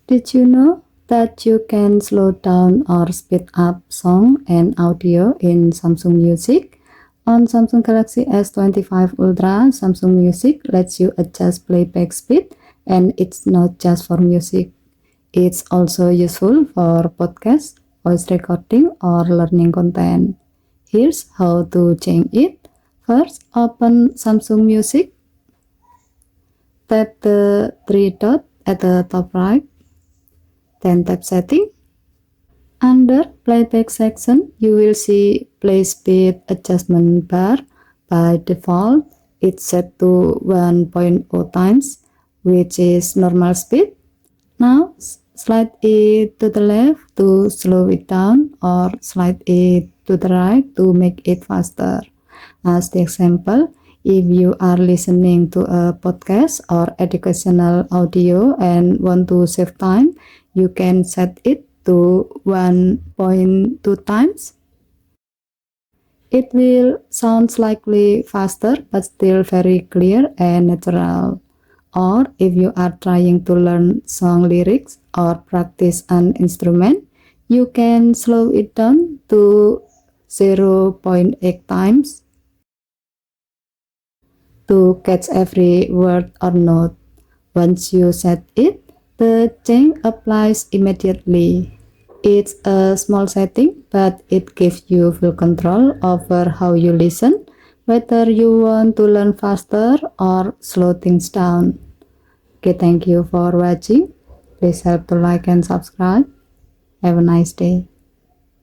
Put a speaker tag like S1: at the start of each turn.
S1: Did you know that you can slow down or speed up song and audio in Samsung Music? On Samsung Galaxy S25 Ultra, Samsung Music lets you adjust playback speed, and it's not just for music. It's also useful for podcasts, voice recording, or learning content. Here's how to change it. First, open Samsung Music. Tap the three dots at the top right. Then tap Setting. Under Playback section, you will see Play Speed Adjustment bar. By default, it's set to 1.0 times, which is normal speed. Now, slide it to the left to slow it down, or slide it to the right to make it faster. As the example, if you are listening to a podcast or educational audio and want to save time, you can set it to 1.2 times. It will sound slightly faster but still very clear and natural. Or if you are trying to learn song lyrics or practice an instrument, you can slow it down to 0.8 times to catch every word or note. Once you set it, the change applies immediately. It's a small setting, but it gives you full control over how you listen, whether you want to learn faster or slow things down. Okay, thank you for watching. Please help to like and subscribe. Have a nice day.